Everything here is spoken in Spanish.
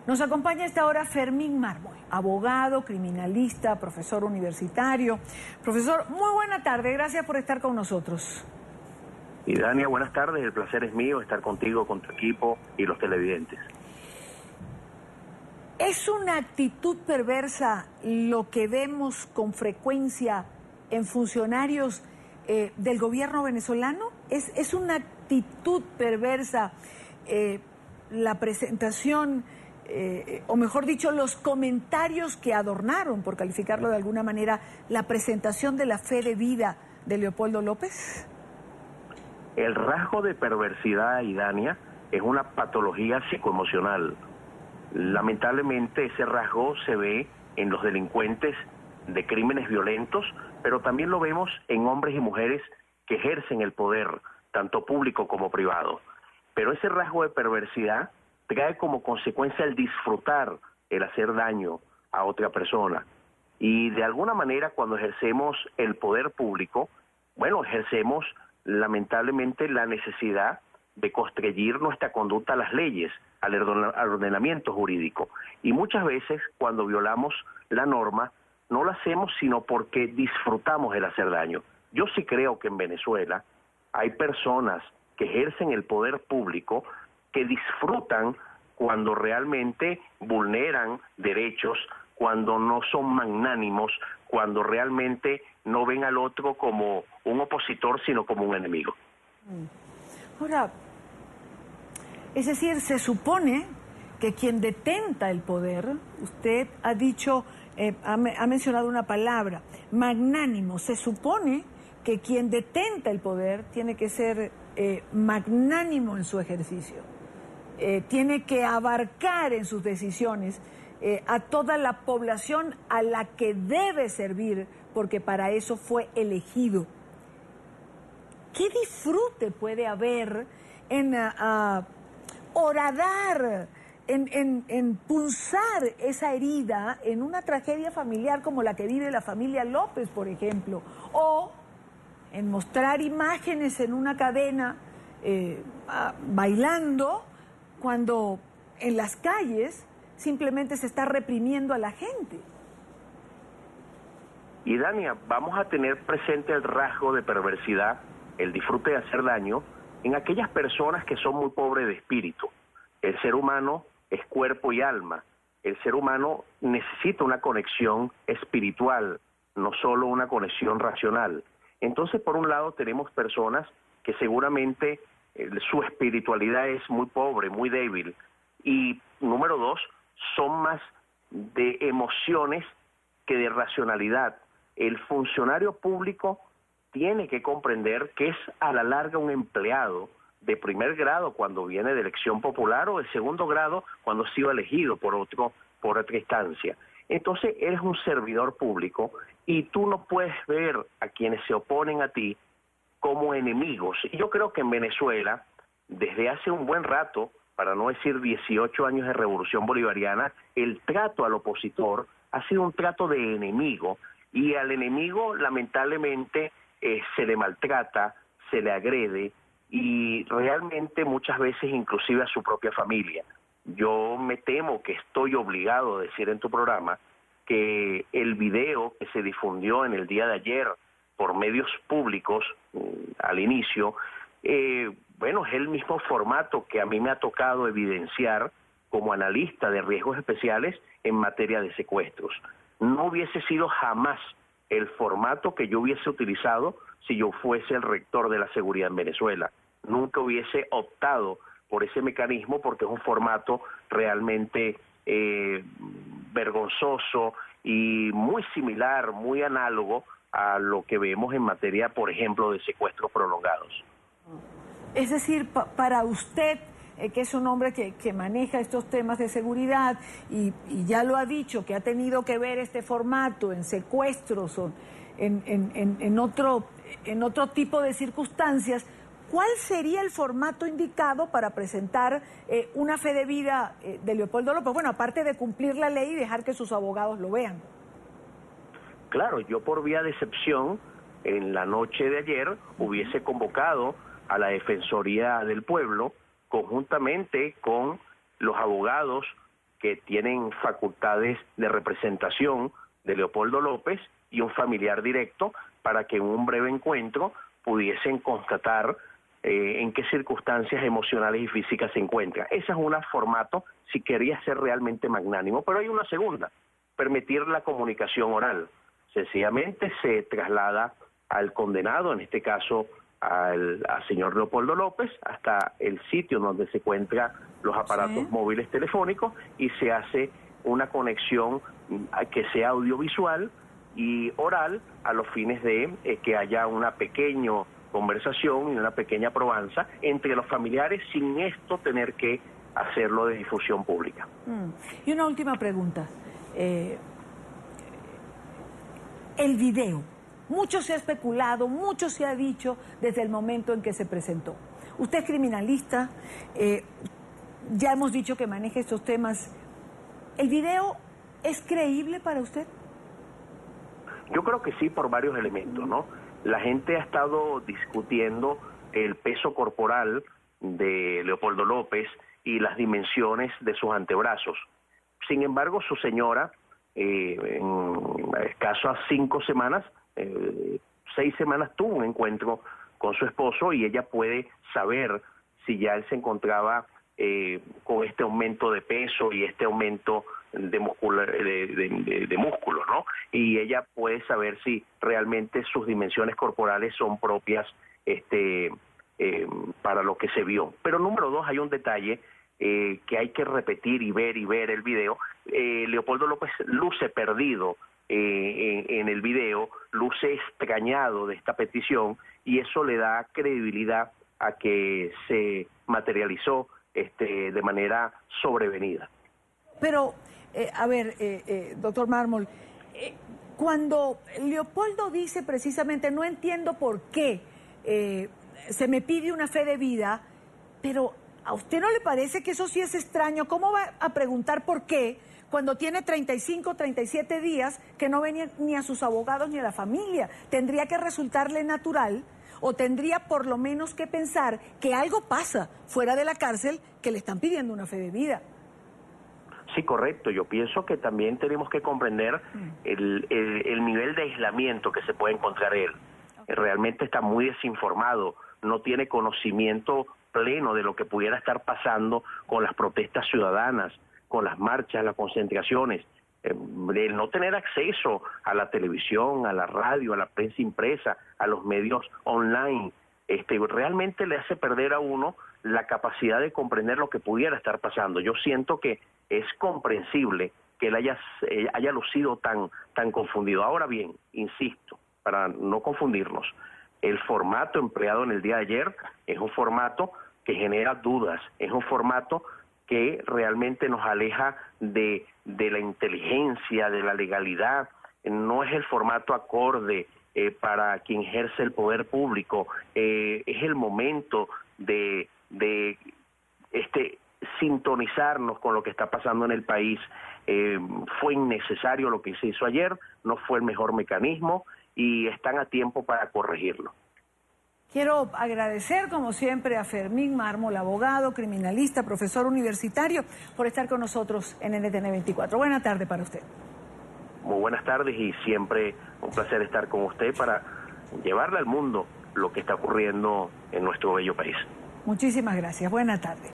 Nos acompaña a esta hora Fermín Mármol, abogado, criminalista, profesor universitario. Profesor, muy buena tarde, gracias por estar con nosotros. Y Dania, buenas tardes, el placer es mío estar contigo, con tu equipo y los televidentes. ¿Es una actitud perversa lo que vemos con frecuencia en funcionarios del gobierno venezolano? ¿Es una actitud perversa la presentación, o mejor dicho, los comentarios que adornaron, por calificarlo de alguna manera, la presentación de la fe de vida de Leopoldo López? El rasgo de perversidad, Idania, es una patología psicoemocional. Lamentablemente ese rasgo se ve en los delincuentes de crímenes violentos, pero también lo vemos en hombres y mujeres que ejercen el poder, tanto público como privado. Pero ese rasgo de perversidad trae como consecuencia el disfrutar, el hacer daño a otra persona. Y de alguna manera cuando ejercemos el poder público, bueno, ejercemos lamentablemente la necesidad de constreñir nuestra conducta a las leyes, al ordenamiento jurídico. Y muchas veces cuando violamos la norma, no lo hacemos sino porque disfrutamos el hacer daño. Yo sí creo que en Venezuela hay personas que ejercen el poder público que disfrutan cuando realmente vulneran derechos, cuando no son magnánimos, cuando realmente no ven al otro como un opositor, sino como un enemigo. Ahora, es decir, se supone que quien detenta el poder, usted ha dicho, ha mencionado una palabra, magnánimo, se supone que quien detenta el poder tiene que ser magnánimo en su ejercicio, tiene que abarcar en sus decisiones a toda la población a la que debe servir, porque para eso fue elegido. ¿Qué disfrute puede haber en horadar, en punzar esa herida en una tragedia familiar como la que vive la familia López, por ejemplo, o en mostrar imágenes en una cadena bailando cuando en las calles simplemente se está reprimiendo a la gente? Y Dania, vamos a tener presente el rasgo de perversidad, el disfrute de hacer daño, en aquellas personas que son muy pobres de espíritu. El ser humano es cuerpo y alma. El ser humano necesita una conexión espiritual, no solo una conexión racional. Entonces, por un lado, tenemos personas que seguramente su espiritualidad es muy pobre, muy débil. Y número dos, son más de emociones que de racionalidad. El funcionario público tiene que comprender que es a la larga un empleado de primer grado cuando viene de elección popular o de segundo grado cuando ha sido elegido por otra instancia. Entonces eres un servidor público y tú no puedes ver a quienes se oponen a ti como enemigos. Y yo creo que en Venezuela, desde hace un buen rato, para no decir 18 años de revolución bolivariana, el trato al opositor ha sido un trato de enemigo, y al enemigo lamentablemente se le maltrata, se le agrede, y realmente muchas veces inclusive a su propia familia. Yo me temo que estoy obligado a decir en tu programa que el video que se difundió en el día de ayer por medios públicos al inicio, bueno, es el mismo formato que a mí me ha tocado evidenciar como analista de riesgos especiales en materia de secuestros. No hubiese sido jamás el formato que yo hubiese utilizado si yo fuese el rector de la seguridad en Venezuela. Nunca hubiese optado por ese mecanismo porque es un formato realmente vergonzoso y muy similar, muy análogo a lo que vemos en materia, por ejemplo, de secuestros prolongados. Es decir, para usted, que es un hombre que maneja estos temas de seguridad y ya lo ha dicho, que ha tenido que ver este formato en secuestros o en otro tipo de circunstancias, ¿cuál sería el formato indicado para presentar una fe de vida de Leopoldo López? Bueno, aparte de cumplir la ley y dejar que sus abogados lo vean. Claro, yo por vía de excepción, en la noche de ayer, hubiese convocado a la Defensoría del Pueblo, conjuntamente con los abogados que tienen facultades de representación de Leopoldo López y un familiar directo para que en un breve encuentro pudiesen constatar en qué circunstancias emocionales y físicas se encuentra. Ese es un formato si quería ser realmente magnánimo, pero hay una segunda, permitir la comunicación oral. Sencillamente se traslada al condenado, en este caso al señor Leopoldo López, hasta el sitio donde se encuentran los aparatos móviles telefónicos y se hace una conexión que sea audiovisual y oral a los fines de que haya una pequeña conversación y una pequeña probanza entre los familiares sin esto tener que hacerlo de difusión pública. Y una última pregunta. El video. Mucho se ha especulado, mucho se ha dicho desde el momento en que se presentó. Usted es criminalista, ya hemos dicho que maneja estos temas. ¿El video es creíble para usted? Yo creo que sí, por varios elementos, ¿no? La gente ha estado discutiendo el peso corporal de Leopoldo López y las dimensiones de sus antebrazos. Sin embargo, su señora, en escaso 5 semanas, 6 semanas, tuvo un encuentro con su esposo y ella puede saber si ya él se encontraba con este aumento de peso y este aumento de músculo, ¿no? Y ella puede saber si realmente sus dimensiones corporales son propias para lo que se vio. Pero número 2, hay un detalle que hay que repetir y ver el video. Leopoldo López luce perdido en el video, luce extrañado de esta petición y eso le da credibilidad a que se materializó de manera sobrevenida. Pero, a ver, doctor Mármol, cuando Leopoldo dice precisamente, no entiendo por qué se me pide una fe de vida, pero ¿a usted no le parece que eso sí es extraño? ¿Cómo va a preguntar por qué cuando tiene 35, 37 días que no ven ni a sus abogados ni a la familia? Tendría que resultarle natural o tendría por lo menos que pensar que algo pasa fuera de la cárcel que le están pidiendo una fe de vida. Sí, correcto. Yo pienso que también tenemos que comprender el nivel de aislamiento que se puede encontrar él. Realmente está muy desinformado, no tiene conocimiento pleno de lo que pudiera estar pasando con las protestas ciudadanas, con las marchas, las concentraciones. El no tener acceso a la televisión, a la radio, a la prensa impresa, a los medios online, realmente le hace perder a uno la capacidad de comprender lo que pudiera estar pasando. Yo siento que es comprensible que él haya lucido tan confundido. Ahora bien, insisto, para no confundirnos, el formato empleado en el día de ayer es un formato que genera dudas, es un formato que realmente nos aleja de la inteligencia, de la legalidad. No es el formato acorde para quien ejerce el poder público. Es el momento de sintonizarnos con lo que está pasando en el país. Fue innecesario lo que se hizo ayer, no fue el mejor mecanismo y están a tiempo para corregirlo. Quiero agradecer, como siempre, a Fermín Mármol, abogado, criminalista, profesor universitario, por estar con nosotros en NTN 24. Buena tarde para usted. Muy buenas tardes y siempre un placer estar con usted para llevarle al mundo lo que está ocurriendo en nuestro bello país. Muchísimas gracias. Buena tarde.